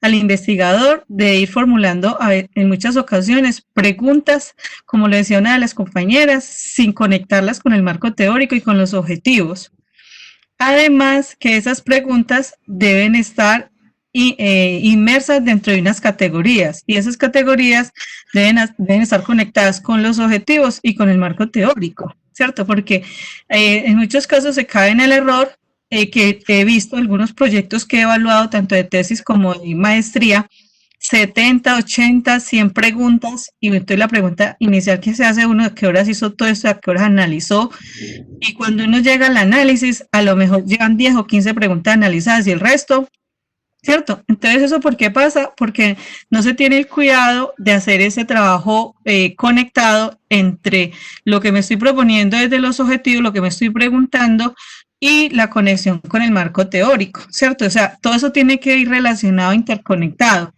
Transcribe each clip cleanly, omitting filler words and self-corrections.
al investigador de ir formulando en muchas ocasiones preguntas, como le decía una de las compañeras, sin conectarlas con el marco teórico y con los objetivos. Además, que esas preguntas deben estar inmersas dentro de unas categorías y esas categorías deben estar conectadas con los objetivos y con el marco teórico, ¿cierto? Porque en muchos casos se cae en el error que he visto algunos proyectos que he evaluado, tanto de tesis como de maestría, 70, 80, 100 preguntas, y entonces la pregunta inicial que se hace uno, ¿a qué horas hizo todo esto? ¿A qué horas analizó? Y cuando uno llega al análisis, a lo mejor llevan 10 o 15 preguntas analizadas y el resto, ¿cierto? Entonces, ¿eso por qué pasa? Porque no se tiene el cuidado de hacer ese trabajo conectado entre lo que me estoy proponiendo desde los objetivos, lo que me estoy preguntando y la conexión con el marco teórico, ¿cierto? O sea, todo eso tiene que ir relacionado, interconectado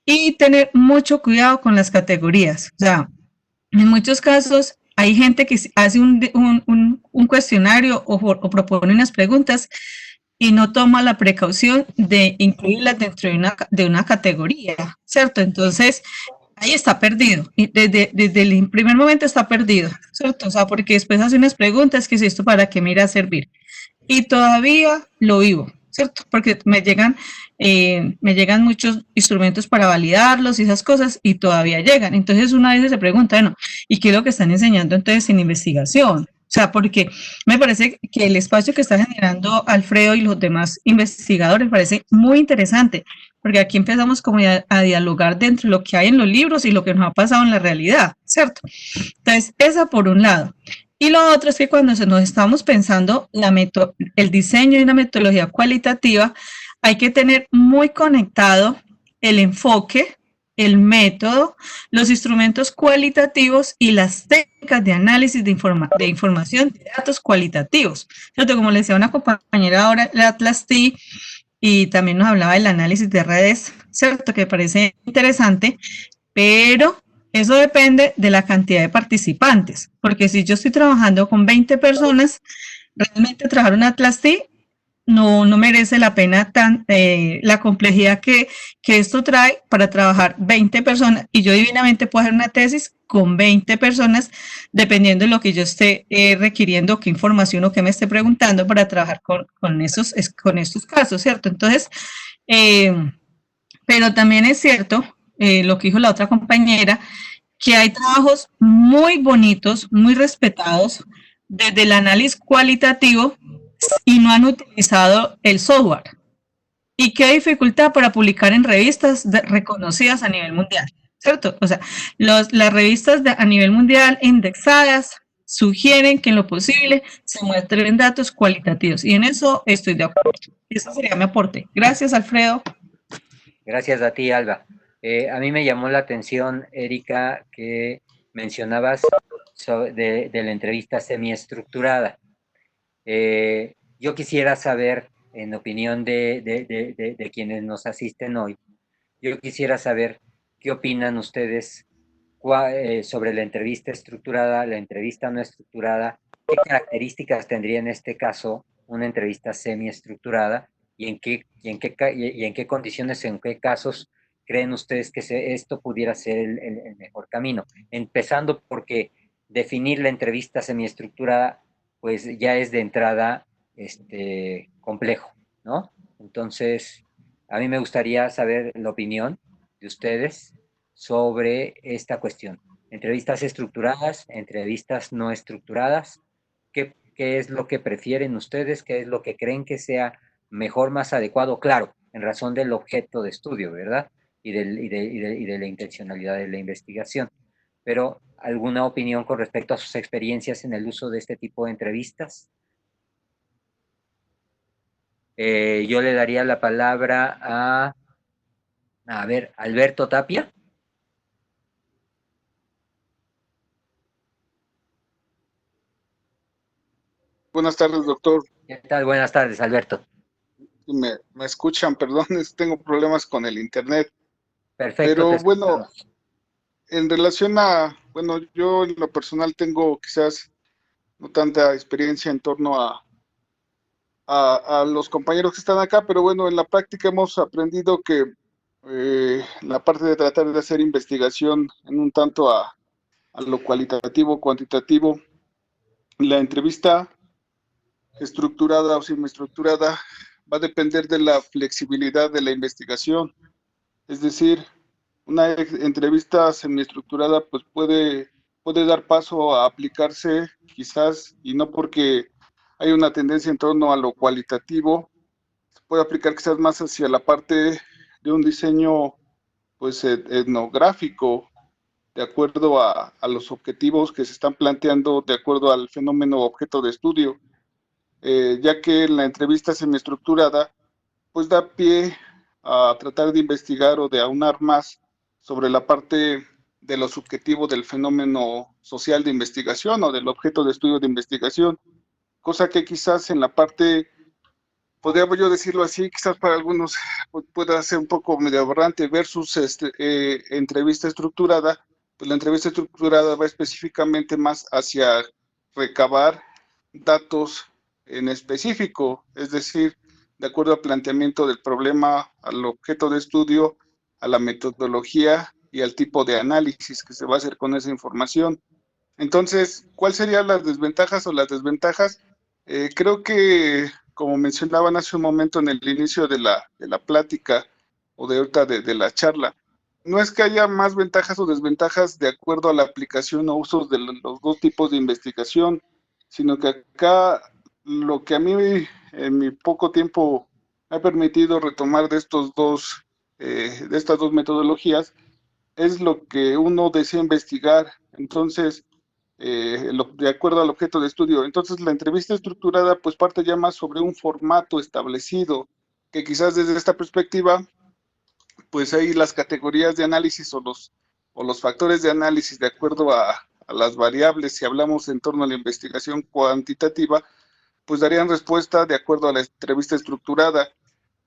y tener mucho cuidado con las categorías. O sea, en muchos casos hay gente que hace un cuestionario o propone unas preguntas y no toma la precaución de incluirlas dentro de una categoría, ¿cierto? Entonces, ahí está perdido. Y desde el primer momento está perdido, ¿cierto? O sea, porque después hace unas preguntas que es esto para qué me irá a servir. Y todavía lo vivo, ¿cierto? Porque me llegan muchos instrumentos para validarlos y esas cosas y todavía llegan. Entonces una vez se pregunta, bueno, ¿y qué es lo que están enseñando entonces en investigación? O sea, porque me parece que el espacio que está generando Alfredo y los demás investigadores me parece muy interesante, porque aquí empezamos como a dialogar dentro de lo que hay en los libros y lo que nos ha pasado en la realidad, ¿cierto? Entonces, esa por un lado. Y lo otro es que cuando nos estamos pensando el diseño de una metodología cualitativa, hay que tener muy conectado el enfoque, el método, los instrumentos cualitativos y las técnicas de análisis de información de datos cualitativos. ¿Cierto? Como le decía una compañera ahora, el Atlas T, y también nos hablaba del análisis de redes, ¿cierto? Que me parece interesante, pero eso depende de la cantidad de participantes, porque si yo estoy trabajando con 20 personas, realmente trabajar un Atlas T no merece la pena la complejidad que esto trae para trabajar 20 personas y yo divinamente puedo hacer una tesis con 20 personas dependiendo de lo que yo esté requiriendo, qué información o qué me esté preguntando para trabajar con estos casos, ¿cierto? Entonces, eh, pero también es cierto, lo que dijo la otra compañera, que hay trabajos muy bonitos, muy respetados desde el análisis cualitativo y no han utilizado el software. Y qué dificultad para publicar en revistas reconocidas a nivel mundial, ¿cierto? O sea, las revistas a nivel mundial indexadas sugieren que en lo posible se muestren datos cualitativos y en eso estoy de acuerdo. Ese sería mi aporte. Gracias, Alfredo. Gracias a ti, Alba. A mí me llamó la atención, Erika, que mencionabas de la entrevista semiestructurada. Yo quisiera saber, en opinión de quienes nos asisten hoy, yo quisiera saber qué opinan ustedes sobre la entrevista estructurada, la entrevista no estructurada, qué características tendría en este caso una entrevista semiestructurada y en qué condiciones, en qué casos creen ustedes que esto pudiera ser el mejor camino. Empezando porque definir la entrevista semiestructurada pues ya es de entrada complejo, ¿no? Entonces, a mí me gustaría saber la opinión de ustedes sobre esta cuestión. Entrevistas estructuradas, entrevistas no estructuradas, ¿qué es lo que prefieren ustedes? ¿Qué es lo que creen que sea mejor, más adecuado? Claro, en razón del objeto de estudio, ¿verdad? Y de la intencionalidad de la investigación. Pero, ¿alguna opinión con respecto a sus experiencias en el uso de este tipo de entrevistas? Yo le daría la palabra a ver, Alberto Tapia. Buenas tardes, doctor. ¿Qué tal? Buenas tardes, Alberto. Me escuchan, perdón, tengo problemas con el internet. Perfecto, te Pero bueno, escuchamos. en relación bueno, yo en lo personal tengo quizás no tanta experiencia en torno a los compañeros que están acá, pero bueno, en la práctica hemos aprendido que la parte de tratar de hacer investigación en un tanto a lo cualitativo, cuantitativo, la entrevista estructurada o semi-estructurada va a depender de la flexibilidad de la investigación. Es decir, una entrevista semiestructurada pues puede dar paso a aplicarse quizás, y no porque hay una tendencia en torno a lo cualitativo, se puede aplicar quizás más hacia la parte de un diseño pues etnográfico, de acuerdo a los objetivos que se están planteando, de acuerdo al fenómeno objeto de estudio, ya que la entrevista semiestructurada pues da pie a tratar de investigar o de aunar más sobre la parte de lo subjetivo del fenómeno social de investigación o del objeto de estudio de investigación, cosa que quizás en la parte, podría yo decirlo así, quizás para algunos pueda ser un poco medio aberrante versus entrevista estructurada, pues la entrevista estructurada va específicamente más hacia recabar datos en específico, es decir, de acuerdo al planteamiento del problema, al objeto de estudio, a la metodología y al tipo de análisis que se va a hacer con esa información. Entonces, ¿cuáles serían las desventajas o las desventajas? Creo que, como mencionaban hace un momento en el inicio de la plática o de ahorita de la charla, no es que haya más ventajas o desventajas de acuerdo a la aplicación o usos de los dos tipos de investigación, sino que acá lo que a mí en mi poco tiempo me ha permitido retomar de estas dos metodologías es lo que uno desea investigar. Entonces, de acuerdo al objeto de estudio. Entonces, la entrevista estructurada pues parte ya más sobre un formato establecido, que quizás desde esta perspectiva, pues hay las categorías de análisis o los factores de análisis de acuerdo a las variables, si hablamos en torno a la investigación cuantitativa, pues darían respuesta de acuerdo a la entrevista estructurada.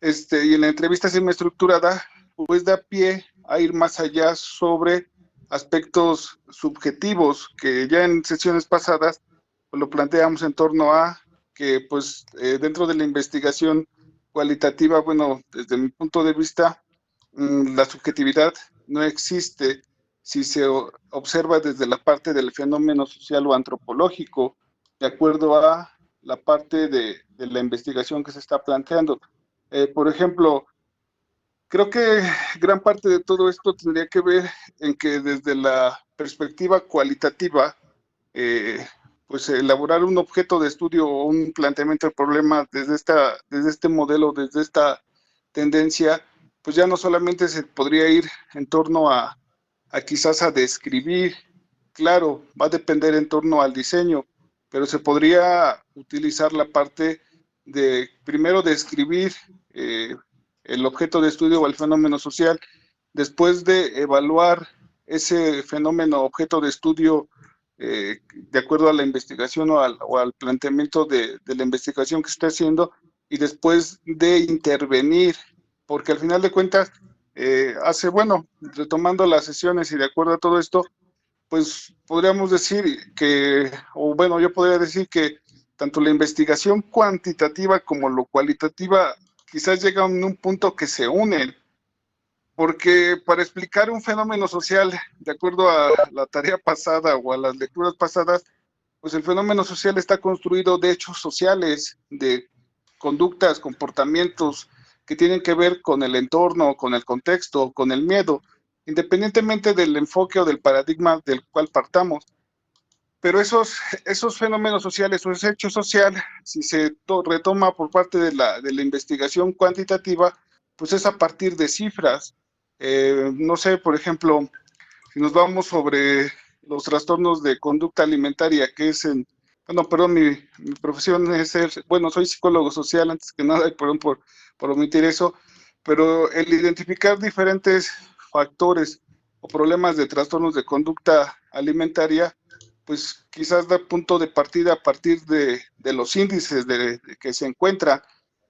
Y en la entrevista semiestructurada, pues da pie a ir más allá sobre aspectos subjetivos que ya en sesiones pasadas pues, lo planteamos en torno a que pues dentro de la investigación cualitativa, bueno, desde mi punto de vista, la subjetividad no existe si se observa desde la parte del fenómeno social o antropológico, de acuerdo a la parte de la investigación que se está planteando. Por ejemplo, creo que gran parte de todo esto tendría que ver en que desde la perspectiva cualitativa, eh, pues elaborar un objeto de estudio o un planteamiento del problema desde este modelo, desde esta tendencia, pues ya no solamente se podría ir en torno a quizás a describir, claro, va a depender en torno al diseño, pero se podría utilizar la parte de primero describir el objeto de estudio o el fenómeno social, después de evaluar ese fenómeno objeto de estudio de acuerdo a la investigación o al planteamiento de la investigación que se está haciendo, y después de intervenir, porque al final de cuentas, bueno, retomando las sesiones y de acuerdo a todo esto, pues podríamos decir que, o bueno, yo podría decir que tanto la investigación cuantitativa como lo cualitativa quizás llegan a un punto que se unen, porque para explicar un fenómeno social, de acuerdo a la tarea pasada o a las lecturas pasadas, pues el fenómeno social está construido de hechos sociales, de conductas, comportamientos que tienen que ver con el entorno, con el contexto, con el miedo, independientemente del enfoque o del paradigma del cual partamos. Pero esos fenómenos sociales o ese hecho social, si se retoma por parte de la investigación cuantitativa, pues es a partir de cifras. No sé, por ejemplo, si nos vamos sobre los trastornos de conducta alimentaria, que es bueno, perdón, mi profesión es bueno, soy psicólogo social antes que nada, y perdón por omitir eso, pero el identificar diferentes factores o problemas de trastornos de conducta alimentaria, pues quizás da punto de partida a partir de los índices de que se encuentra.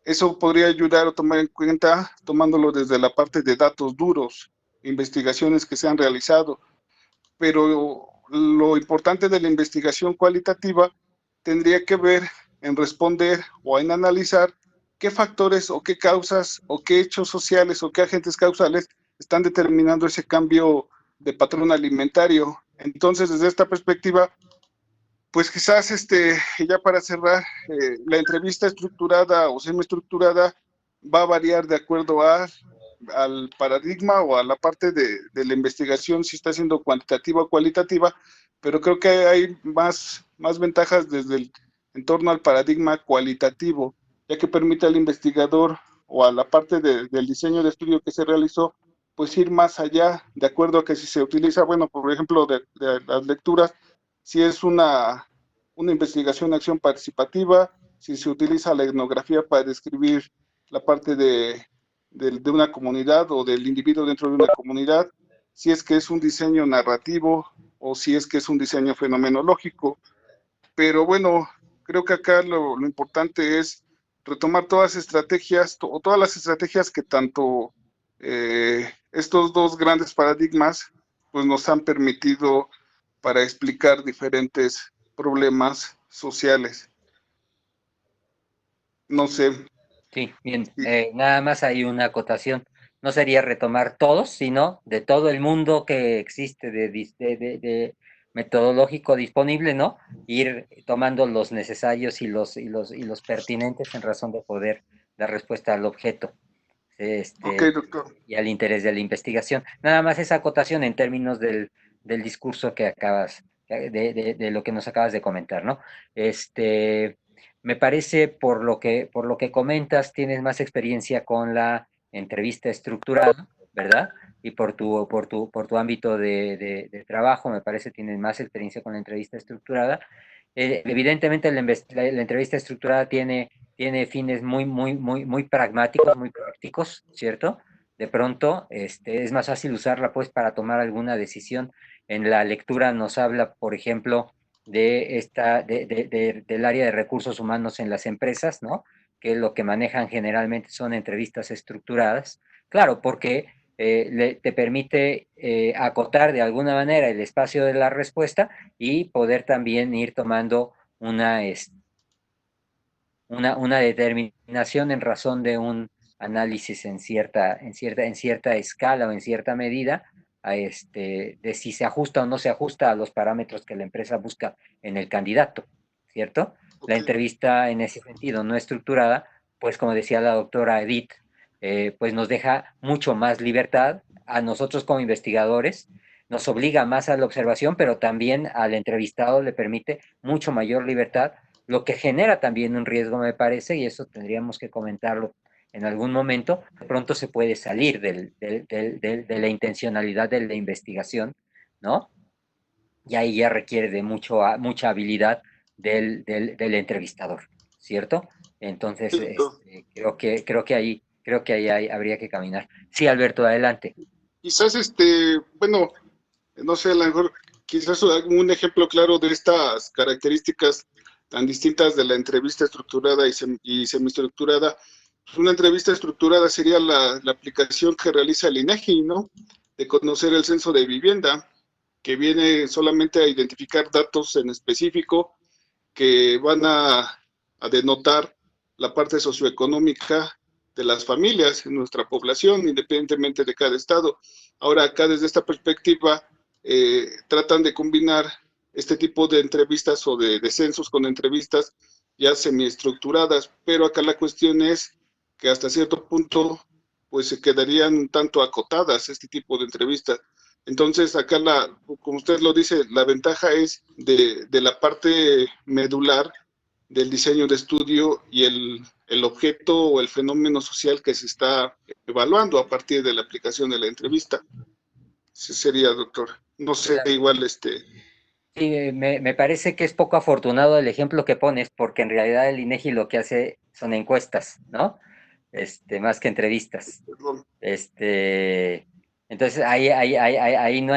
Eso podría ayudar a tomar en cuenta, tomándolo desde la parte de datos duros, investigaciones que se han realizado, pero lo importante de la investigación cualitativa tendría que ver en responder o en analizar qué factores o qué causas o qué hechos sociales o qué agentes causales están determinando ese cambio de patrón alimentario. Entonces, desde esta perspectiva, pues quizás ya para cerrar, la entrevista estructurada o semiestructurada va a variar de acuerdo al paradigma o a la parte de la investigación, si está siendo cuantitativa o cualitativa, pero creo que hay más ventajas desde en torno al paradigma cualitativo, ya que permite al investigador o a la parte del diseño de estudio que se realizó, pues ir más allá, de acuerdo a que si se utiliza, bueno, por ejemplo, de las lecturas, si es una investigación acción participativa, si se utiliza la etnografía para describir la parte de una comunidad o del individuo dentro de una comunidad, si es que es un diseño narrativo o si es que es un diseño fenomenológico. Pero bueno, creo que acá lo importante es retomar todas estrategias o todas las estrategias que tanto estos dos grandes paradigmas pues nos han permitido para explicar diferentes problemas sociales. No sé. Sí, bien. Sí, Nada más hay una acotación. No sería retomar todos, sino de todo el mundo que existe de metodológico disponible, ¿no? Ir tomando los necesarios y los pertinentes en razón de poder dar respuesta al objeto, ok, este, doctor. y al interés de la investigación. Nada más esa acotación en términos del discurso que acabas, de lo que nos acabas de comentar, ¿no? Este, me parece, por lo que comentas, tienes más experiencia con la entrevista estructurada, ¿verdad? Y por tu ámbito de trabajo, me parece, tienes más experiencia con la entrevista estructurada. Evidentemente, la entrevista estructurada tiene fines muy, muy, muy, muy pragmáticos, muy prácticos, ¿cierto? De pronto, es más fácil usarla, pues, para tomar alguna decisión. En la lectura nos habla, por ejemplo, del área de recursos humanos en las empresas, ¿no? Que lo que manejan generalmente son entrevistas estructuradas. Claro, porque te permite acotar de alguna manera el espacio de la respuesta y poder también ir tomando una determinación en razón de un análisis en cierta escala o en cierta medida, de si se ajusta o no se ajusta a los parámetros que la empresa busca en el candidato, ¿cierto? La Ok, entrevista en ese sentido no estructurada, pues como decía la doctora Edith, pues nos deja mucho más libertad a nosotros como investigadores, nos obliga más a la observación, pero también al entrevistado le permite mucho mayor libertad, lo que genera también un riesgo, me parece, y eso tendríamos que comentarlo en algún momento. De pronto se puede salir de la intencionalidad de la investigación, ¿no? Y ahí ya requiere de mucha habilidad del entrevistador, ¿cierto? Entonces, doctor. creo que ahí habría que caminar. Sí, Alberto, adelante. Quizás bueno, no sé, a lo mejor quizás un ejemplo claro de estas características tan distintas de la entrevista estructurada y semiestructurada. Pues una entrevista estructurada sería la aplicación que realiza el INEGI, ¿no? De conocer el censo de vivienda, que viene solamente a identificar datos en específico que van a denotar la parte socioeconómica de las familias en nuestra población, independientemente de cada estado. Ahora, acá desde esta perspectiva, tratan de combinar este tipo de entrevistas o de censos con entrevistas ya semiestructuradas, pero acá la cuestión es que hasta cierto punto pues se quedarían un tanto acotadas este tipo de entrevistas. Entonces, acá, como usted lo dice, la ventaja es de la parte medular del diseño de estudio y el objeto o el fenómeno social que se está evaluando a partir de la aplicación de la entrevista. Ese sería, doctor. No sé, igual Sí, me parece que es poco afortunado el ejemplo que pones, porque en realidad el INEGI lo que hace son encuestas, ¿no? Más que entrevistas. perdón. Este, entonces ahí no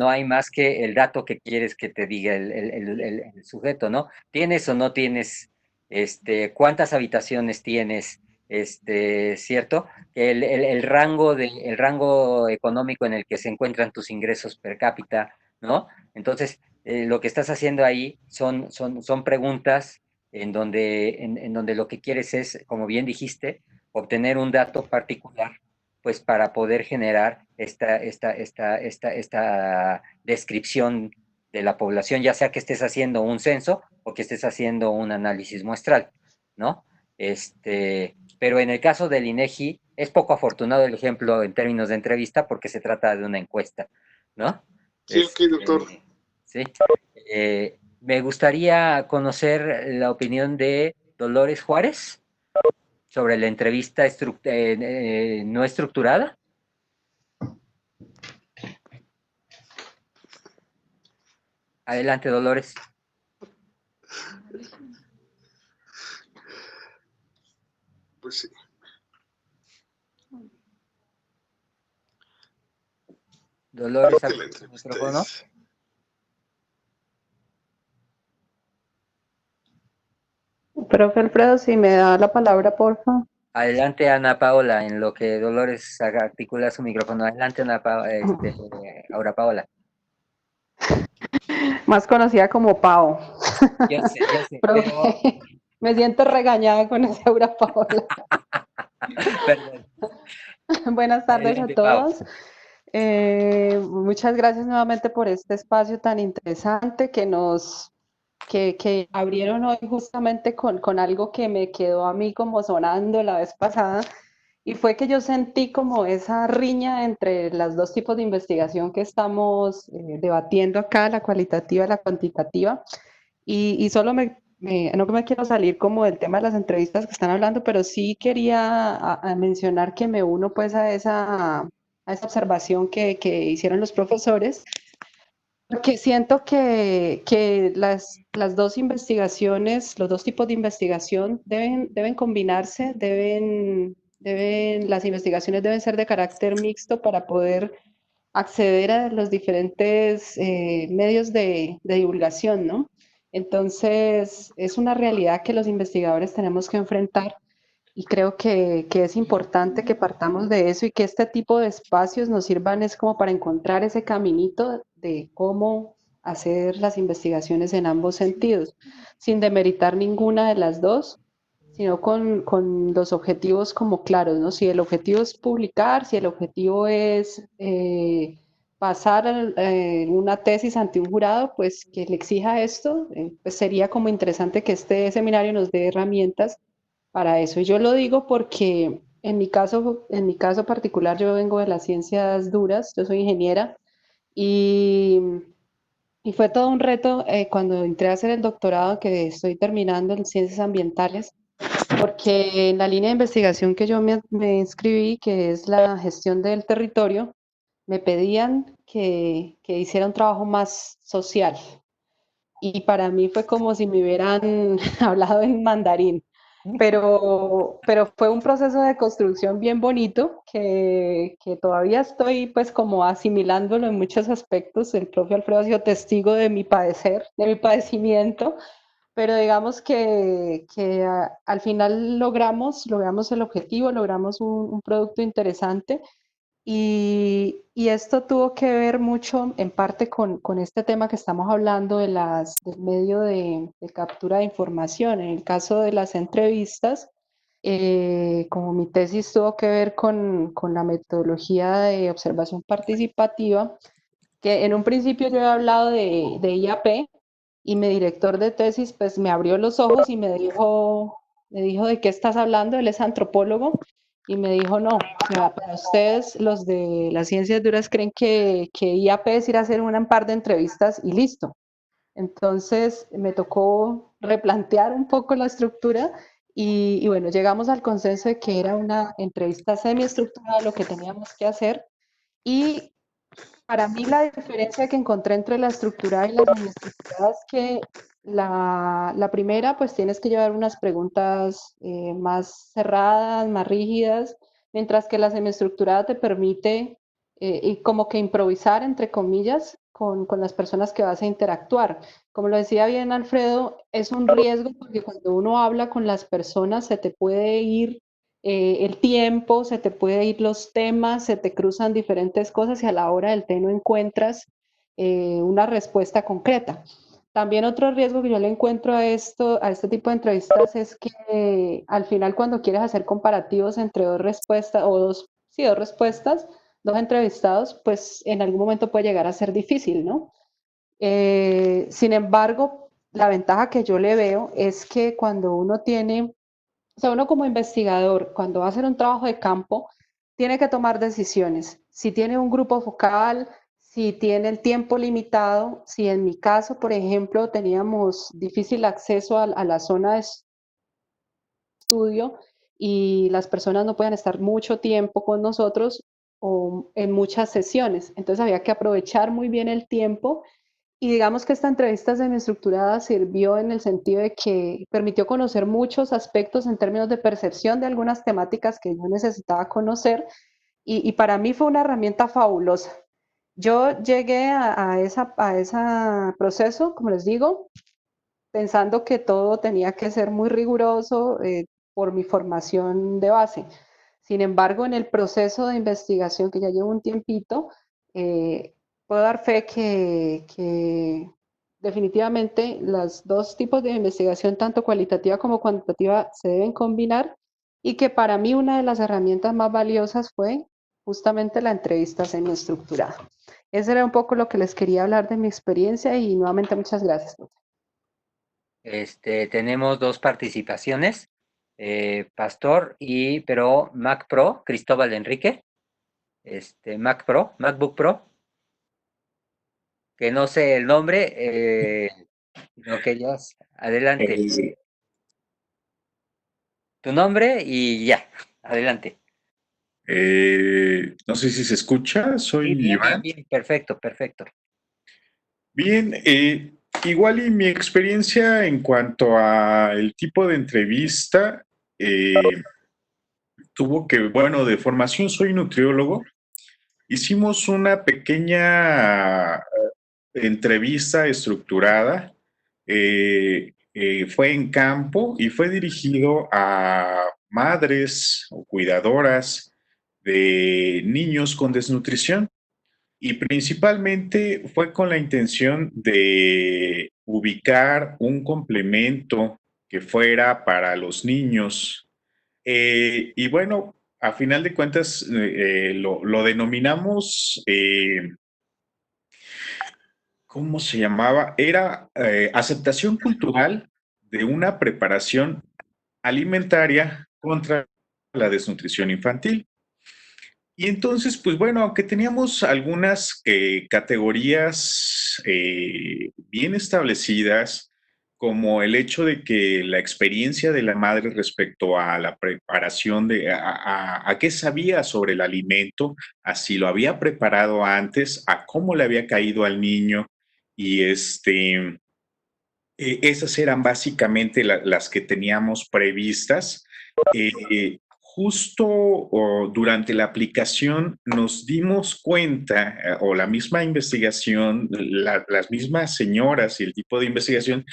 hay más que el dato que quieres que te diga el sujeto, ¿no? ¿Tienes o no tienes, cuántas habitaciones tienes, cierto? El rango económico en el que se encuentran tus ingresos per cápita, ¿no? Entonces, lo que estás haciendo ahí son preguntas en donde lo que quieres es, como bien dijiste, obtener un dato particular, pues para poder generar esta descripción de la población, ya sea que estés haciendo un censo o que estés haciendo un análisis muestral, ¿no? Pero en el caso del INEGI, es poco afortunado el ejemplo en términos de entrevista porque se trata de una encuesta, ¿no? Sí, ok, doctor. Sí. Me gustaría conocer la opinión de Dolores Juárez sobre la entrevista no estructurada. Adelante, Dolores. Pues sí. Dolores, Que la abre tu entrevista micrófono. es... Profe Alfredo, si me da la palabra, por favor. Adelante, Ana Paola, en lo que Dolores articula su micrófono. Adelante, Aura Paola. Más conocida como Pau. Yo sé, Profe, pero... me siento regañada con esa Aura Paola. Perdón. Buenas tardes a Adelante, Pau. todos. Muchas gracias nuevamente por este espacio tan interesante que abrieron hoy justamente con algo que me quedó a mí como sonando la vez pasada, y fue que yo sentí como esa riña entre los dos tipos de investigación que estamos debatiendo acá, la cualitativa y la cuantitativa, y solo no me quiero salir como del tema de las entrevistas que están hablando, pero sí quería a mencionar que me uno pues a esa observación que hicieron los profesores, porque siento que las dos investigaciones, los dos tipos de investigación deben combinarse, las investigaciones deben ser de carácter mixto para poder acceder a los diferentes medios de divulgación, ¿no? Entonces, es una realidad que los investigadores tenemos que enfrentar, y creo que es importante que partamos de eso y que este tipo de espacios nos sirvan es como para encontrar ese caminito de cómo hacer las investigaciones en ambos sentidos, sin demeritar ninguna de las dos, sino con los objetivos como claros, ¿no? Si el objetivo es publicar, si el objetivo es pasar una tesis ante un jurado, pues que le exija esto, pues sería como interesante que este seminario nos dé herramientas para eso. Y yo lo digo porque en mi caso particular, yo vengo de las ciencias duras, yo soy ingeniera, y, y fue todo un reto cuando entré a hacer el doctorado que estoy terminando en ciencias ambientales, porque en la línea de investigación que yo me inscribí, que es la gestión del territorio, me pedían que hiciera un trabajo más social. Y para mí fue como si me hubieran hablado en mandarín. Pero fue un proceso de construcción bien bonito que todavía estoy pues como asimilándolo en muchos aspectos. El profe Alfredo ha sido testigo de mi padecer, de mi padecimiento, pero digamos que al final logramos el objetivo, logramos un producto interesante, y esto tuvo que ver mucho en parte con este tema que estamos hablando del medio de captura de información. En el caso de las entrevistas, como mi tesis tuvo que ver con la metodología de observación participativa, que en un principio yo he hablado de IAP, y mi director de tesis pues me abrió los ojos y me dijo ¿de qué estás hablando? Él es antropólogo, y me dijo no, o sea, para ustedes los de las ciencias duras creen que IAP es ir a hacer un par de entrevistas y listo. Entonces me tocó replantear un poco la estructura, y bueno, llegamos al consenso de que era una entrevista semiestructurada lo que teníamos que hacer. Y para mí la diferencia que encontré entre la estructurada y la semiestructurada es que la primera, pues tienes que llevar unas preguntas más cerradas, más rígidas, mientras que la semiestructurada te permite y como que improvisar, entre comillas, con las personas que vas a interactuar. Como lo decía bien Alfredo, es un riesgo porque cuando uno habla con las personas se te puede ir el tiempo, se te puede ir los temas, se te cruzan diferentes cosas y a la hora del té no encuentras una respuesta concreta. También otro riesgo que yo le encuentro a esto, a este tipo de entrevistas es que al final cuando quieres hacer comparativos entre dos respuestas o dos, sí, dos respuestas, dos entrevistados, pues en algún momento puede llegar a ser difícil, ¿no? Sin embargo, la ventaja que yo le veo es que cuando uno tiene, o sea, uno como investigador, cuando va a hacer un trabajo de campo, tiene que tomar decisiones. Si tiene un grupo focal, si tiene el tiempo limitado, si en mi caso, por ejemplo, teníamos difícil acceso a la zona de estudio y las personas no pueden estar mucho tiempo con nosotros o en muchas sesiones. Entonces había que aprovechar muy bien el tiempo y digamos que esta entrevista semiestructurada sirvió en el sentido de que permitió conocer muchos aspectos en términos de percepción de algunas temáticas que yo necesitaba conocer y para mí fue una herramienta fabulosa. Yo llegué a ese proceso, como les digo, pensando que todo tenía que ser muy riguroso por mi formación de base. Sin embargo, en el proceso de investigación, que ya llevo un tiempito, puedo dar fe que definitivamente los dos tipos de investigación, tanto cualitativa como cuantitativa, se deben combinar y que para mí una de las herramientas más valiosas fue justamente la entrevista semiestructurada. Ese era un poco lo que les quería hablar de mi experiencia y nuevamente muchas gracias. Tenemos dos participaciones, Pastor pero Mac Pro, Cristóbal Enrique, Mac Pro, MacBook Pro, que no sé el nombre, no querías, adelante, tu nombre y ya, adelante. No sé si se escucha, Sí, soy bien, bien, Iván. bien, perfecto, perfecto. Bien, igual y mi experiencia en cuanto a el tipo de entrevista tuvo que, bueno, de formación soy nutriólogo. Hicimos una pequeña entrevista estructurada. Fue en campo y fue dirigido a madres o cuidadoras de niños con desnutrición. Y principalmente fue con la intención de ubicar un complemento que fuera para los niños. Y bueno, a final de cuentas lo denominamos, ¿cómo se llamaba? Era aceptación cultural de una preparación alimentaria contra la desnutrición infantil. Y entonces, pues bueno, aunque teníamos algunas categorías bien establecidas, como el hecho de que la experiencia de la madre respecto a la preparación a qué sabía sobre el alimento, a si lo había preparado antes, a cómo le había caído al niño, y esas eran básicamente las que teníamos previstas. Justo durante la aplicación nos dimos cuenta, o la misma investigación, las mismas señoras y el tipo de investigación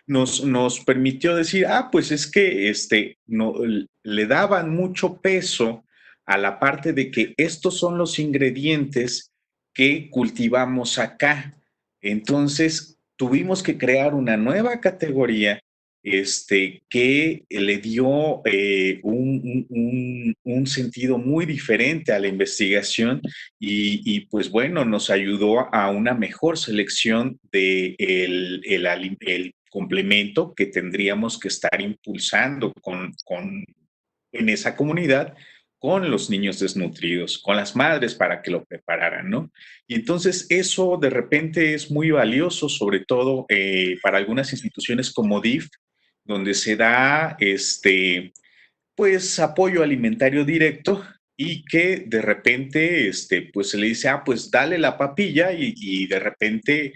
nos permitió decir, pues es que no, le daban mucho peso a la parte de que estos son los ingredientes que cultivamos acá. Entonces, tuvimos que crear una nueva categoría que le dio un sentido muy diferente a la investigación y, pues bueno, nos ayudó a una mejor selección de el complemento que tendríamos que estar impulsando en esa comunidad con los niños desnutridos, con las madres para que lo prepararan, ¿no? Y entonces eso de repente es muy valioso, sobre todo para algunas instituciones como DIF, donde se da pues apoyo alimentario directo y que de repente pues se le dice, pues dale la papilla y de repente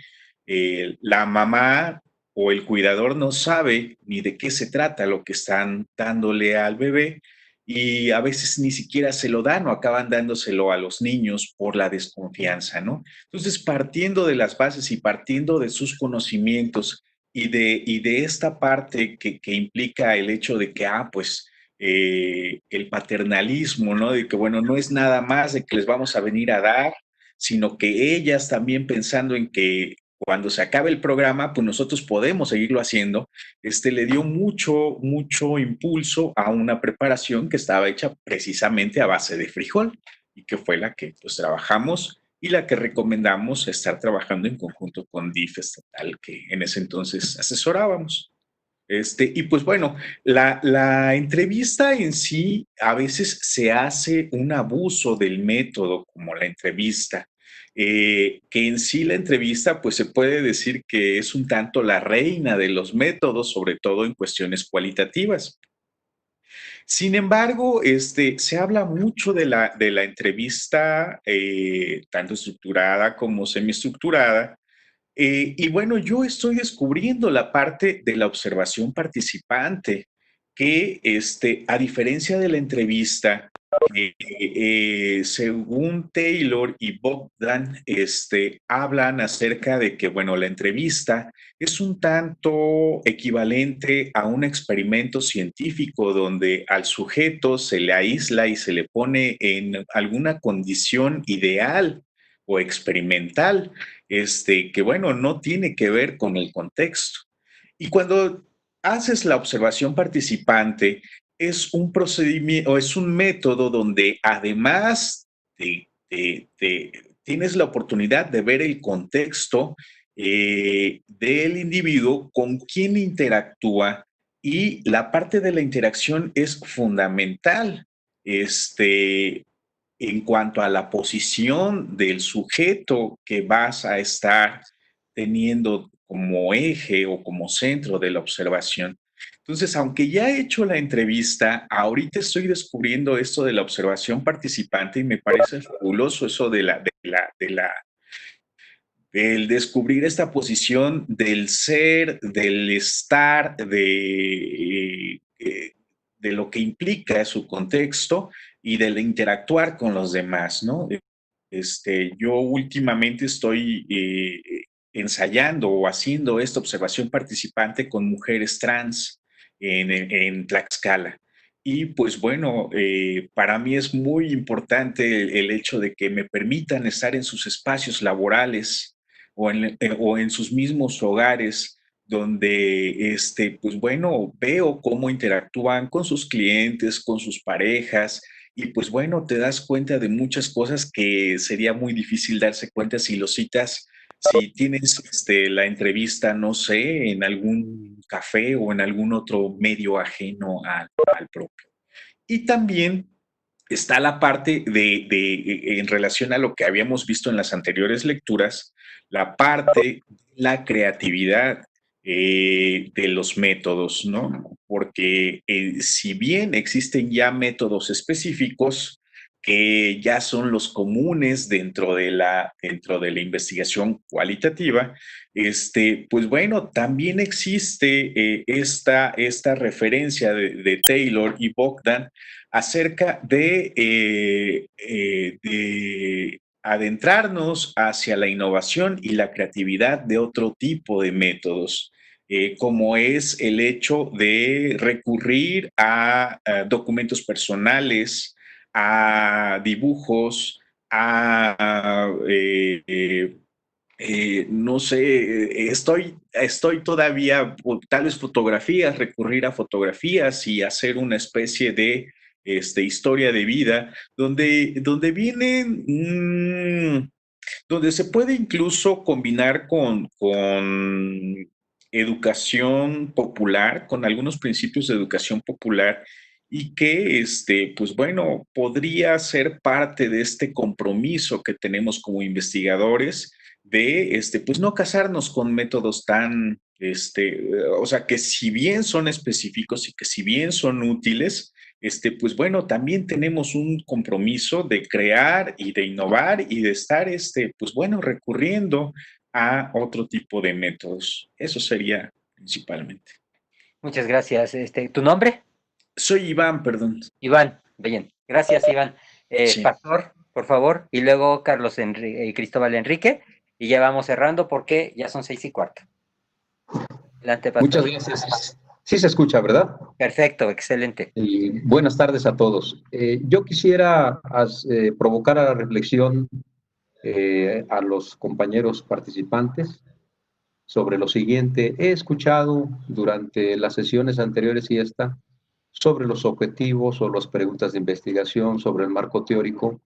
la mamá o el cuidador no sabe ni de qué se trata lo que están dándole al bebé y a veces ni siquiera se lo dan o acaban dándoselo a los niños por la desconfianza, ¿no? Entonces, partiendo de las bases y partiendo de sus conocimientos y de esta parte que implica el hecho de que, pues, el paternalismo, ¿no? De que, bueno, no es nada más de que les vamos a venir a dar, sino que ellas también pensando en que cuando se acabe el programa, pues nosotros podemos seguirlo haciendo. Le dio mucho impulso a una preparación que estaba hecha precisamente a base de frijol y que fue la que pues trabajamos y la que recomendamos estar trabajando en conjunto con DIF estatal, que en ese entonces asesorábamos. Y pues bueno, la entrevista en sí a veces se hace un abuso del método como la entrevista, que en sí la entrevista pues se puede decir que es un tanto la reina de los métodos, sobre todo en cuestiones cualitativas. Sin embargo, se habla mucho de la entrevista, tanto estructurada como semiestructurada, y bueno, yo estoy descubriendo la parte de la observación participante, que a diferencia de la entrevista, según Taylor y Bogdan, hablan acerca de que, bueno, la entrevista es un tanto equivalente a un experimento científico donde al sujeto se le aísla y se le pone en alguna condición ideal o experimental, que bueno, no tiene que ver con el contexto. Y cuando haces la observación participante, es un procedimiento, es un método donde además tienes la oportunidad de ver el contexto del individuo con quien interactúa y la parte de la interacción es fundamental. En cuanto a la posición del sujeto que vas a estar teniendo como eje o como centro de la observación. Entonces, aunque ya he hecho la entrevista, ahorita estoy descubriendo esto de la observación participante y me parece fabuloso eso del descubrir esta posición del ser, del estar, de lo que implica su contexto y del interactuar con los demás, ¿no? Yo últimamente estoy ensayando o haciendo esta observación participante con mujeres trans en Tlaxcala. Y pues bueno, para mí es muy importante el hecho de que me permitan estar en sus espacios laborales o en sus mismos hogares, donde, pues bueno, veo cómo interactúan con sus clientes, con sus parejas, y pues bueno, te das cuenta de muchas cosas que sería muy difícil darse cuenta si lo citas, si tienes la entrevista, no sé, en algún café o en algún otro medio ajeno al propio. Y también está la parte en relación a lo que habíamos visto en las anteriores lecturas, la parte de la creatividad de los métodos, ¿no? Porque si bien existen ya métodos específicos que ya son los comunes dentro de la investigación cualitativa, pues bueno, también existe esta referencia de Taylor y Bogdan acerca de adentrarnos hacia la innovación y la creatividad de otro tipo de métodos, como es el hecho de recurrir a documentos personales, a dibujos, no sé, estoy todavía, tal vez fotografías, recurrir a fotografías y hacer una especie de historia de vida, donde vienen, donde se puede incluso combinar con educación popular, con algunos principios de educación popular y que, pues bueno, podría ser parte de este compromiso que tenemos como investigadores de, pues no casarnos con métodos tan, o sea, que si bien son específicos y que si bien son útiles, pues bueno, también tenemos un compromiso de crear y de innovar y de estar, pues bueno, recurriendo a otro tipo de métodos. Eso sería principalmente. Muchas gracias. ¿Tu nombre? Soy Iván, perdón. Iván, bien. Gracias, Iván. Sí. Pastor, por favor, y luego Cristóbal Enrique, y ya vamos cerrando porque ya son 6:15. Adelante, Pastor. Muchas gracias. Sí se escucha, ¿verdad? Perfecto, excelente. Y buenas tardes a todos. Yo quisiera provocar a la reflexión a los compañeros participantes sobre lo siguiente. He escuchado durante las sesiones anteriores y esta sobre los objetivos o las preguntas de investigación, sobre el marco teórico,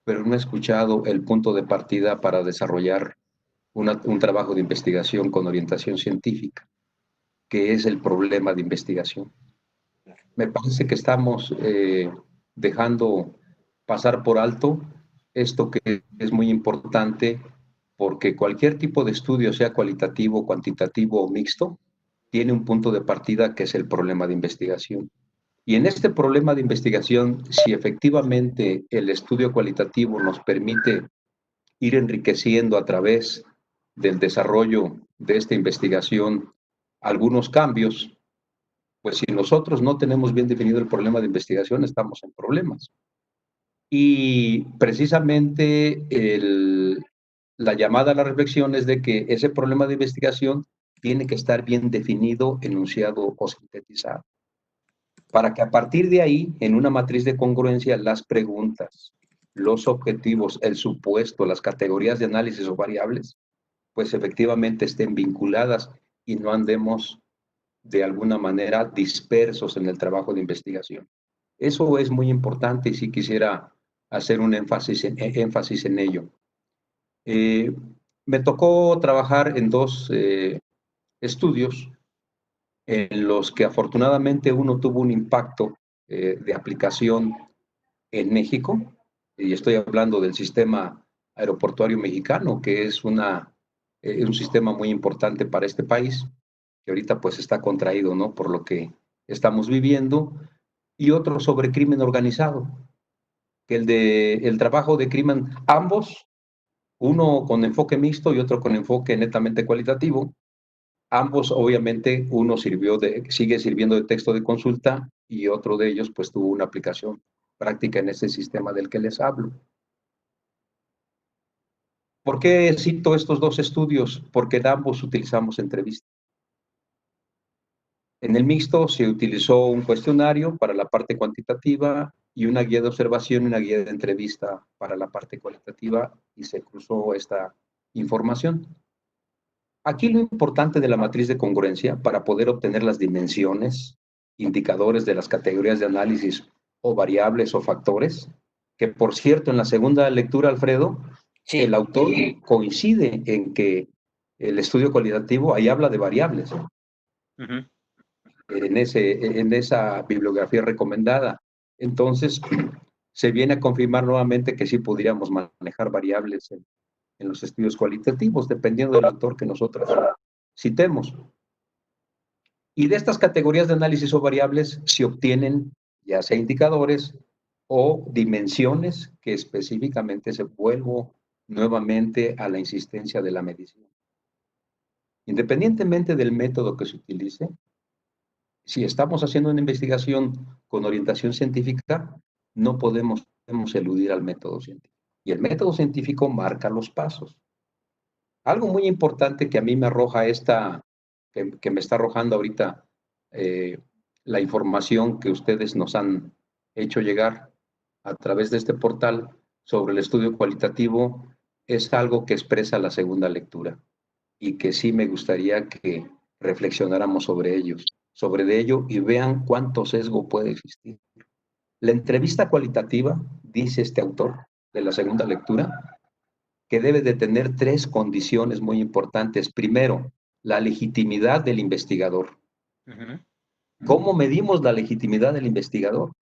pero no he escuchado el punto de partida para desarrollar un trabajo de investigación con orientación científica, que es el problema de investigación. Me parece que estamos dejando pasar por alto esto que es muy importante, porque cualquier tipo de estudio, sea cualitativo, cuantitativo o mixto, tiene un punto de partida que es el problema de investigación. Y en este problema de investigación, si efectivamente el estudio cualitativo nos permite ir enriqueciendo a través del desarrollo de esta investigación algunos cambios, pues si nosotros no tenemos bien definido el problema de investigación, estamos en problemas. Y precisamente la llamada a la reflexión es de que ese problema de investigación tiene que estar bien definido, enunciado o sintetizado, para que a partir de ahí, en una matriz de congruencia, las preguntas, los objetivos, el supuesto, las categorías de análisis o variables, pues efectivamente estén vinculadas y no andemos de alguna manera dispersos en el trabajo de investigación. Eso es muy importante y sí quisiera hacer un énfasis en ello. Me tocó trabajar en dos estudios en los que afortunadamente uno tuvo un impacto de aplicación en México, y estoy hablando del sistema aeroportuario mexicano, que es un sistema muy importante para este país, que ahorita pues está contraído, ¿no? Por lo que estamos viviendo, y otro sobre crimen organizado, que el trabajo de crimen, ambos, uno con enfoque mixto y otro con enfoque netamente cualitativo. Ambos, obviamente, uno sigue sirviendo de texto de consulta y otro de ellos pues tuvo una aplicación práctica en ese sistema del que les hablo. ¿Por qué cito estos dos estudios? Porque en ambos utilizamos entrevistas. En el mixto se utilizó un cuestionario para la parte cuantitativa y una guía de observación y una guía de entrevista para la parte cualitativa, y se cruzó esta información. Aquí lo importante de la matriz de congruencia, para poder obtener las dimensiones, indicadores de las categorías de análisis o variables o factores, que por cierto en la segunda lectura, Alfredo, sí, el autor coincide en que el estudio cualitativo ahí habla de variables. Uh-huh. En esa bibliografía recomendada. Entonces, se viene a confirmar nuevamente que sí podríamos manejar variables en los estudios cualitativos, dependiendo del autor que nosotros citemos. Y de estas categorías de análisis o variables se obtienen ya sea indicadores o dimensiones que específicamente se vuelvo nuevamente a la insistencia de la medición. Independientemente del método que se utilice, si estamos haciendo una investigación con orientación científica, no podemos eludir al método científico. Y el método científico marca los pasos. Algo muy importante que a mí me arroja que me está arrojando ahorita la información que ustedes nos han hecho llegar a través de este portal sobre el estudio cualitativo, es algo que expresa la segunda lectura y que sí me gustaría que reflexionáramos sobre ello y vean cuánto sesgo puede existir. La entrevista cualitativa, dice este autor de la segunda lectura, que debe de tener tres condiciones muy importantes. Primero, la legitimidad del investigador. Uh-huh. ¿Cómo medimos la legitimidad del investigador?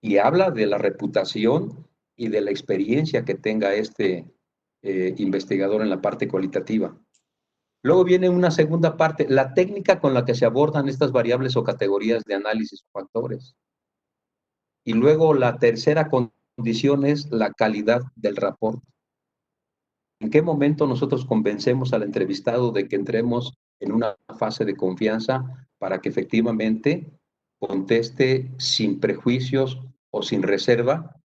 Y habla de la reputación y de la experiencia que tenga este investigador en la parte cualitativa. Luego viene una segunda parte, la técnica con la que se abordan estas variables o categorías de análisis o factores. Y luego la tercera condición es la calidad del reporte. ¿En qué momento nosotros convencemos al entrevistado de que entremos en una fase de confianza para que efectivamente conteste sin prejuicios o sin reserva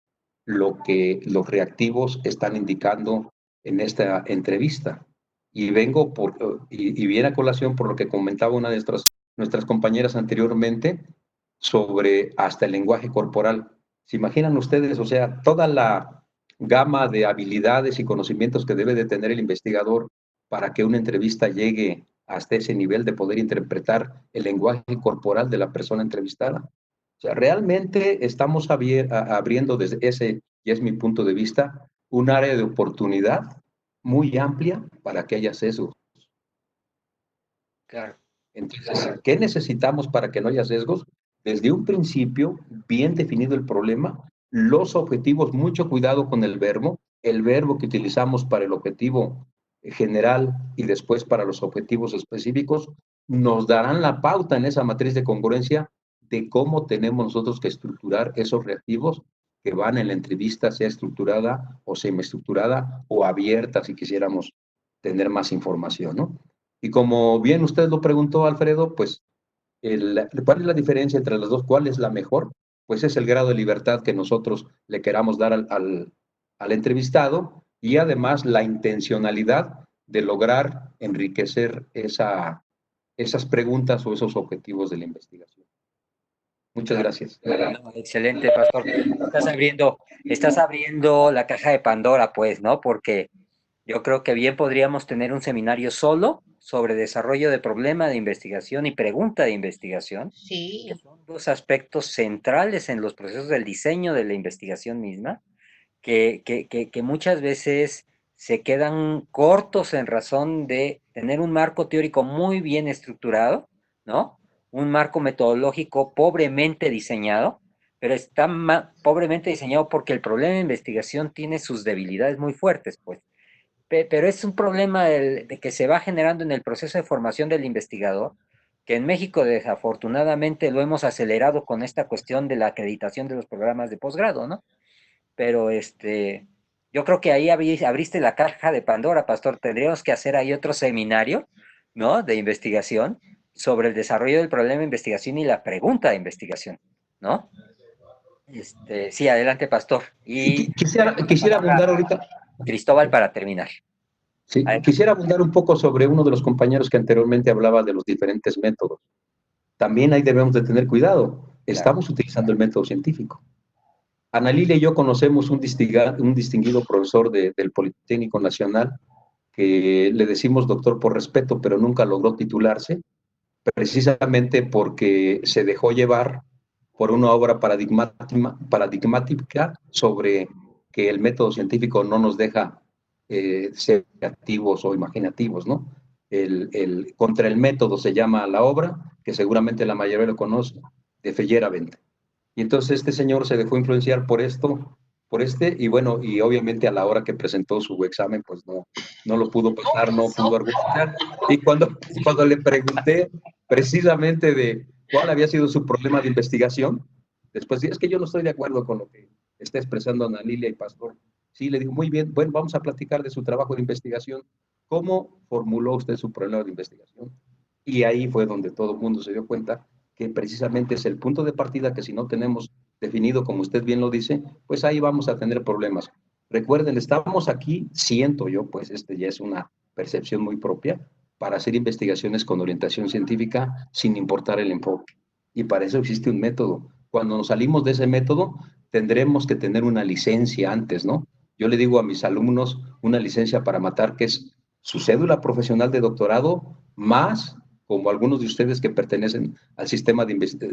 lo que los reactivos están indicando en esta entrevista? Y viene a colación por lo que comentaba una de nuestras compañeras anteriormente sobre hasta el lenguaje corporal. ¿Se imaginan ustedes? O sea, toda la gama de habilidades y conocimientos que debe de tener el investigador para que una entrevista llegue hasta ese nivel de poder interpretar el lenguaje corporal de la persona entrevistada. O sea, realmente estamos abriendo desde ese, y es mi punto de vista, un área de oportunidad muy amplia para que haya sesgos. Claro. Entonces, ¿qué necesitamos para que no haya sesgos? Desde un principio, bien definido el problema, los objetivos, mucho cuidado con el verbo que utilizamos para el objetivo general y después para los objetivos específicos, nos darán la pauta en esa matriz de congruencia de cómo tenemos nosotros que estructurar esos reactivos que van en la entrevista, sea estructurada o semiestructurada o abierta si quisiéramos tener más información, ¿no? Y como bien usted lo preguntó, Alfredo, pues, ¿cuál es la diferencia entre las dos? ¿Cuál es la mejor? Pues es el grado de libertad que nosotros le queramos dar al entrevistado y además la intencionalidad de lograr enriquecer esas preguntas o esos objetivos de la investigación. Muchas gracias. No, excelente, Pastor. Estás abriendo la caja de Pandora, pues, ¿no? Porque yo creo que bien podríamos tener un seminario solo sobre desarrollo de problema de investigación y pregunta de investigación, Sí. que son dos aspectos centrales en los procesos del diseño de la investigación misma, que muchas veces se quedan cortos en razón de tener un marco teórico muy bien estructurado, ¿no? Un marco metodológico pobremente diseñado, pero está pobremente diseñado porque el problema de investigación tiene sus debilidades muy fuertes, pues. Pero es un problema de que se va generando en el proceso de formación del investigador, que en México desafortunadamente lo hemos acelerado con esta cuestión de la acreditación de los programas de posgrado, ¿no? Pero yo creo que ahí abriste la caja de Pandora, Pastor. Tendríamos que hacer ahí otro seminario, ¿no? De investigación sobre el desarrollo del problema de investigación y la pregunta de investigación, ¿no? Sí, adelante, Pastor. Y Quisiera abundar ahorita. Cristóbal para terminar. Sí, quisiera abundar un poco sobre uno de los compañeros que anteriormente hablaba de los diferentes métodos. También ahí debemos de tener cuidado. Estamos utilizando el método científico. Ana Lilia y yo conocemos un distinguido profesor del Politécnico Nacional que le decimos doctor por respeto, pero nunca logró titularse, precisamente porque se dejó llevar por una obra paradigmática sobre que el método científico no nos deja ser creativos o imaginativos, ¿no? Contra el método se llama la obra, que seguramente la mayoría lo conoce, de Feyerabend. Y entonces este señor se dejó influenciar por y bueno, y obviamente a la hora que presentó su examen, pues no lo pudo pasar, no pudo argumentar. Y cuando le pregunté precisamente de cuál había sido su problema de investigación, después es que yo no estoy de acuerdo con lo que está expresando Ana Lilia y Pastor. Sí, le digo, muy bien, bueno, vamos a platicar de su trabajo de investigación. ¿Cómo formuló usted su problema de investigación? Y ahí fue donde todo el mundo se dio cuenta que precisamente es el punto de partida que si no tenemos definido, como usted bien lo dice, pues ahí vamos a tener problemas. Recuerden, estamos aquí, siento yo, pues ya es una percepción muy propia, para hacer investigaciones con orientación científica sin importar el enfoque. Y para eso existe un método. Cuando nos salimos de ese método, tendremos que tener una licencia antes, ¿no? Yo le digo a mis alumnos una licencia para matar, que es su cédula profesional de doctorado, más, como algunos de ustedes que pertenecen al Sistema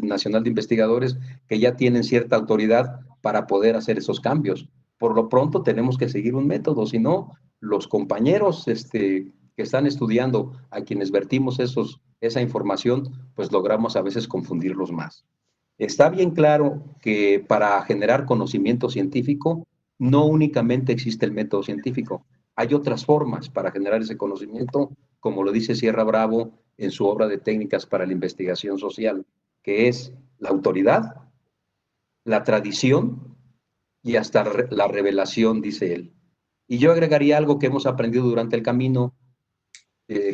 Nacional de Investigadores, que ya tienen cierta autoridad para poder hacer esos cambios. Por lo pronto tenemos que seguir un método, si no, los compañeros que están estudiando, a quienes vertimos esa información, pues logramos a veces confundirlos más. Está bien claro que para generar conocimiento científico, no únicamente existe el método científico, hay otras formas para generar ese conocimiento, como lo dice Sierra Bravo en su obra de técnicas para la investigación social, que es la autoridad, la tradición y hasta la revelación, dice él. Y yo agregaría algo que hemos aprendido durante el camino,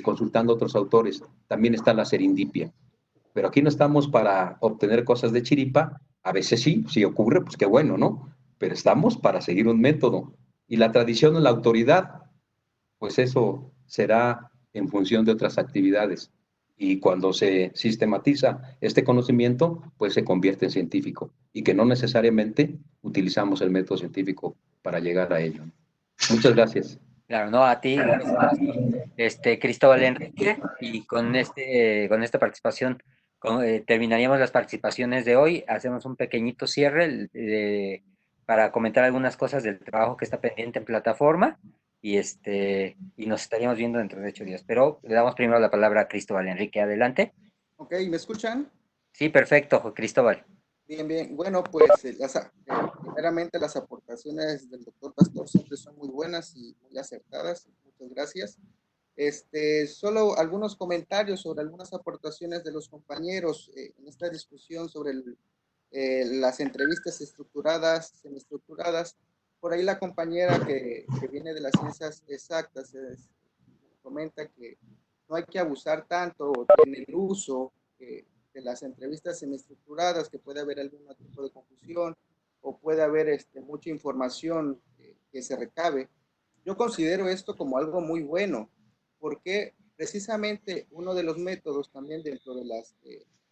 consultando a otros autores, también está la serendipia. Pero aquí no estamos para obtener cosas de chiripa, a veces sí, si ocurre, pues qué bueno, ¿no? Pero estamos para seguir un método. Y la tradición o la autoridad, pues eso será en función de otras actividades. Y cuando se sistematiza este conocimiento, pues se convierte en científico. Y que no necesariamente utilizamos el método científico para llegar a ello. Muchas gracias. Claro, no, a ti, Cristóbal Enrique, y con esta participación terminaríamos las participaciones de hoy, hacemos un pequeñito cierre para comentar algunas cosas del trabajo que está pendiente en plataforma, y nos estaríamos viendo dentro de 8 días, pero le damos primero la palabra a Cristóbal Enrique, adelante. Ok, ¿me escuchan? Sí, perfecto, Cristóbal. Bien, bien. Bueno, pues primeramente las aportaciones del doctor Pastor siempre son muy buenas y muy acertadas. Muchas gracias. Solo algunos comentarios sobre algunas aportaciones de los compañeros en esta discusión sobre las entrevistas estructuradas, semiestructuradas. Por ahí la compañera que viene de las ciencias exactas comenta que no hay que abusar tanto en el uso de las entrevistas semiestructuradas, que puede haber algún tipo de confusión o puede haber mucha información que se recabe. Yo considero esto como algo muy bueno, porque precisamente uno de los métodos también dentro de las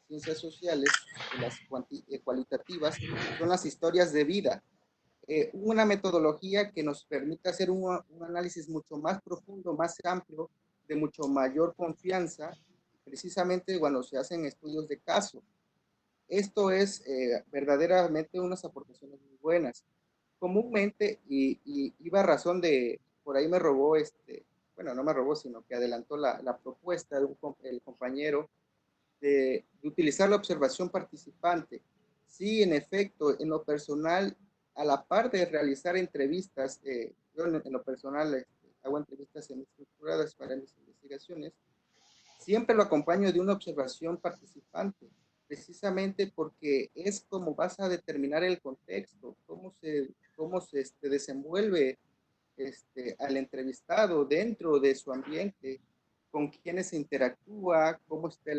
ciencias sociales, de las cualitativas, son las historias de vida. Una metodología que nos permite hacer un análisis mucho más profundo, más amplio, de mucho mayor confianza, precisamente cuando se hacen estudios de caso. Esto es verdaderamente unas aportaciones muy buenas. Comúnmente, y iba a razón de, por ahí me robó, bueno, no me robó, sino que adelantó la propuesta el compañero de utilizar la observación participante. Sí, en efecto, en lo personal, a la par de realizar entrevistas, yo en lo personal hago entrevistas semiestructuradas para mis investigaciones, siempre lo acompaño de una observación participante, precisamente porque es como vas a determinar el contexto, cómo se desenvuelve al entrevistado dentro de su ambiente, con quienes se interactúa, cómo está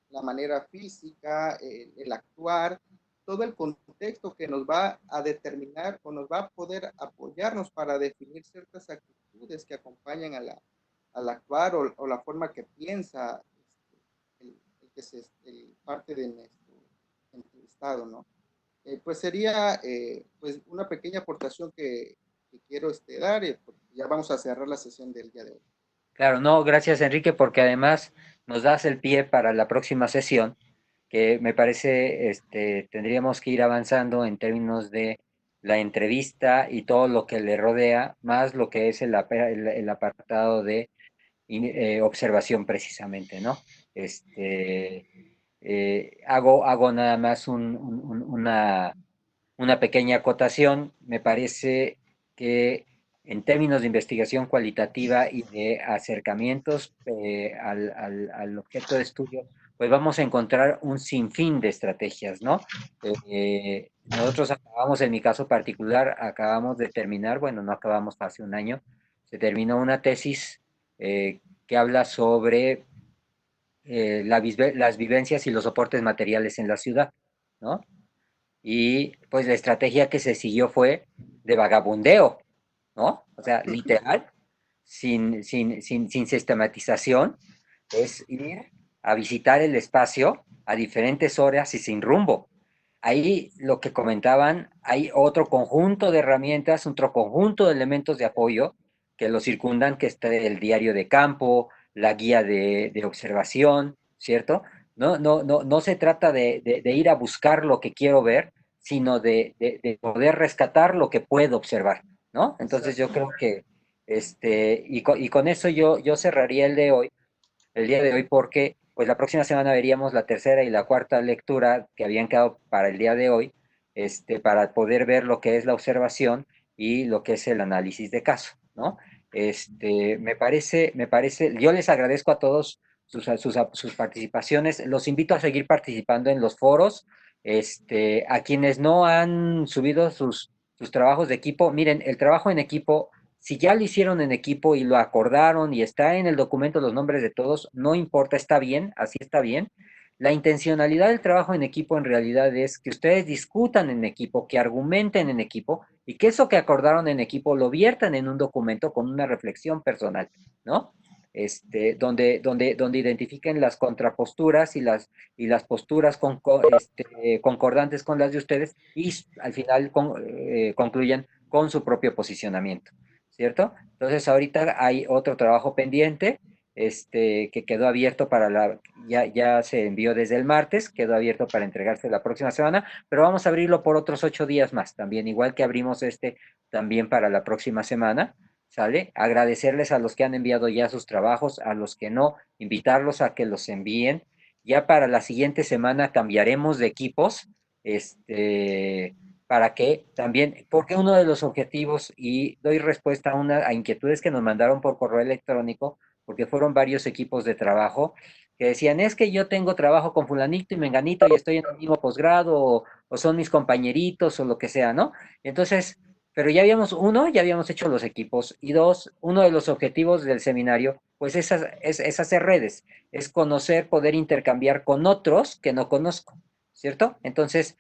la manera física, el actuar, todo el contexto que nos va a determinar o nos va a poder apoyarnos para definir ciertas actitudes que acompañan al actuar o la forma que piensa el que se parte de nuestro entrevistado, ¿no? Pues sería pues una pequeña aportación que quiero dar, porque ya vamos a cerrar la sesión del día de hoy. Claro, no, gracias Enrique, porque además nos das el pie para la próxima sesión, que me parece tendríamos que ir avanzando en términos de la entrevista y todo lo que le rodea, más lo que es el apartado de observación precisamente, ¿no? Hago nada más una pequeña acotación. Me parece que en términos de investigación cualitativa y de acercamientos al objeto de estudio, pues vamos a encontrar un sinfín de estrategias, ¿no? Nosotros acabamos, en mi caso particular, acabamos de terminar, bueno, no acabamos hace un año, se terminó una tesis que habla sobre las vivencias y los soportes materiales en la ciudad, ¿no? Y pues la estrategia que se siguió fue de vagabundeo, ¿no? O sea, literal, sin sistematización, es ir a visitar el espacio a diferentes horas y sin rumbo. Ahí lo que comentaban, hay otro conjunto de herramientas, otro conjunto de elementos de apoyo que lo circundan, que está el diario de campo, la guía de observación, ¿cierto? No se trata de ir a buscar lo que quiero ver, sino de poder rescatar lo que puedo observar, ¿no? Entonces yo creo que, y con eso yo cerraría el día de hoy, porque pues la próxima semana veríamos la tercera y la cuarta lectura que habían quedado para el día de hoy, para poder ver lo que es la observación y lo que es el análisis de caso, ¿no? Me parece, yo les agradezco a todos sus participaciones, los invito a seguir participando en los foros, a quienes no han subido sus trabajos de equipo, miren, el trabajo en equipo, si ya lo hicieron en equipo y lo acordaron y está en el documento los nombres de todos, no importa, está bien, así está bien. La intencionalidad del trabajo en equipo en realidad es que ustedes discutan en equipo, que argumenten en equipo y que eso que acordaron en equipo lo viertan en un documento con una reflexión personal, ¿no? Donde identifiquen las contraposturas y las posturas concordantes con las de ustedes y al final concluyan con su propio posicionamiento. ¿cierto? Entonces ahorita hay otro trabajo pendiente, que quedó abierto ya se envió desde el martes, quedó abierto para entregarse la próxima semana, pero vamos a abrirlo por otros 8 días más también, igual que abrimos también para la próxima semana, ¿sale? Agradecerles a los que han enviado ya sus trabajos, a los que no, invitarlos a que los envíen. Ya para la siguiente semana cambiaremos de equipos, para que también, porque uno de los objetivos, y doy respuesta a inquietudes que nos mandaron por correo electrónico, porque fueron varios equipos de trabajo, que decían, es que yo tengo trabajo con fulanito y menganito y estoy en el mismo posgrado, o son mis compañeritos, o lo que sea, ¿no? Entonces, pero ya habíamos hecho los equipos, y dos, uno de los objetivos del seminario, pues es hacer redes, es conocer, poder intercambiar con otros que no conozco, ¿cierto? Entonces,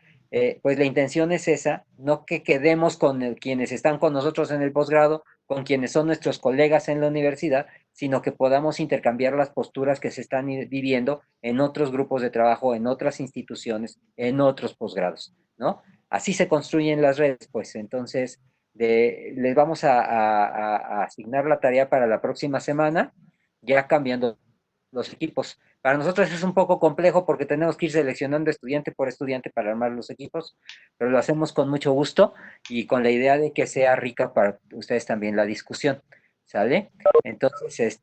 pues la intención es esa, no que quedemos con quienes están con nosotros en el posgrado, con quienes son nuestros colegas en la universidad, sino que podamos intercambiar las posturas que se están viviendo en otros grupos de trabajo, en otras instituciones, en otros posgrados, ¿no? Así se construyen las redes, pues entonces les vamos a asignar la tarea para la próxima semana, ya cambiando los equipos. Para nosotros es un poco complejo porque tenemos que ir seleccionando estudiante por estudiante para armar los equipos, pero lo hacemos con mucho gusto y con la idea de que sea rica para ustedes también la discusión, ¿sale? Entonces,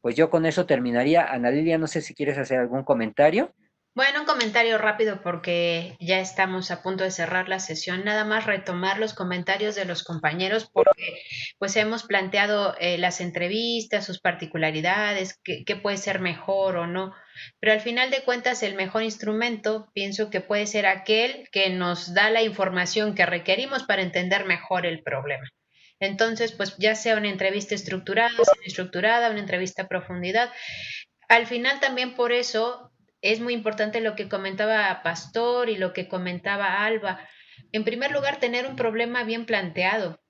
pues yo con eso terminaría. Ana Lilia, no sé si quieres hacer algún comentario. Bueno, un comentario rápido porque ya estamos a punto de cerrar la sesión. Nada más retomar los comentarios de los compañeros porque pues hemos planteado las entrevistas, sus particularidades, qué puede ser mejor o no. Pero al final de cuentas el mejor instrumento pienso que puede ser aquel que nos da la información que requerimos para entender mejor el problema. Entonces, pues ya sea una entrevista estructurada, semiestructurada, una entrevista a profundidad. Al final también por eso es muy importante lo que comentaba Pastor y lo que comentaba Alba. En primer lugar, tener un problema bien planteado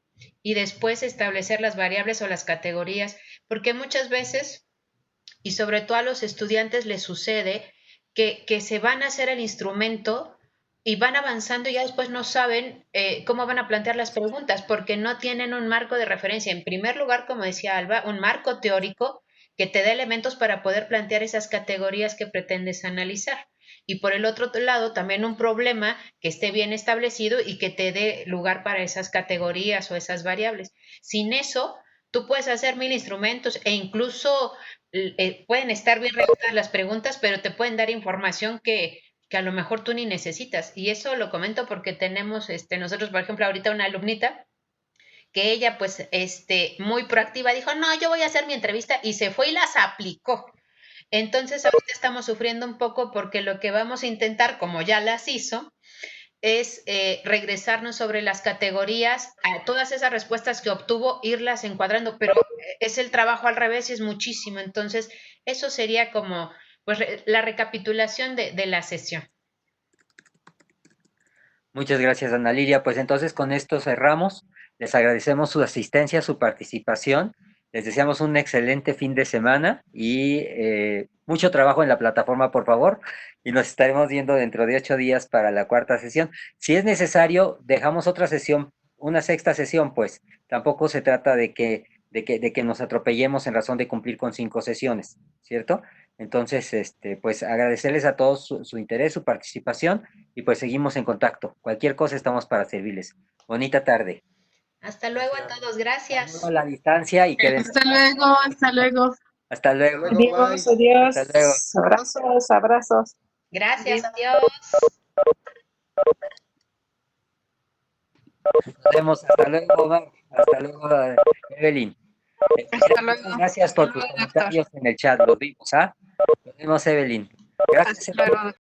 y después establecer las variables o las categorías, porque muchas veces, y sobre todo a los estudiantes les sucede, que se van a hacer el instrumento y van avanzando y ya después no saben cómo van a plantear las preguntas porque no tienen un marco de referencia. En primer lugar, como decía Alba, un marco teórico que te dé elementos para poder plantear esas categorías que pretendes analizar. Y por el otro lado, también un problema que esté bien establecido y que te dé lugar para esas categorías o esas variables. Sin eso, tú puedes hacer 1000 instrumentos e incluso pueden estar bien redactadas las preguntas, pero te pueden dar información que a lo mejor tú ni necesitas. Y eso lo comento porque tenemos nosotros, por ejemplo, ahorita una alumnita que ella pues muy proactiva dijo, no, yo voy a hacer mi entrevista y se fue y las aplicó. Entonces ahorita estamos sufriendo un poco porque lo que vamos a intentar, como ya las hizo, es regresarnos sobre las categorías, a todas esas respuestas que obtuvo, irlas encuadrando, pero es el trabajo al revés y es muchísimo. Entonces eso sería como pues la recapitulación de la sesión. Muchas gracias, Ana Lilia. Pues entonces con esto cerramos. Les agradecemos su asistencia, su participación. Les deseamos un excelente fin de semana y mucho trabajo en la plataforma, por favor. Y nos estaremos viendo dentro de 8 días para la cuarta sesión. Si es necesario, dejamos otra sesión, una sexta sesión, pues. Tampoco se trata de que nos atropellemos en razón de cumplir con 5 sesiones, ¿cierto? Entonces, pues agradecerles a todos su interés, su participación y pues seguimos en contacto. Cualquier cosa estamos para servirles. Bonita tarde. Hasta luego a todos, gracias. A la distancia y quédense. Hasta luego, hasta luego. Hasta luego. Adiós, adiós. Hasta luego. Abrazos, abrazos. Gracias, adiós. Nos vemos. Hasta luego, Omar. Hasta luego, Evelyn. Hasta luego. Gracias por tus comentarios en el chat. Los vimos, ¿ah? Nos vemos, Evelyn. Gracias. Hasta luego.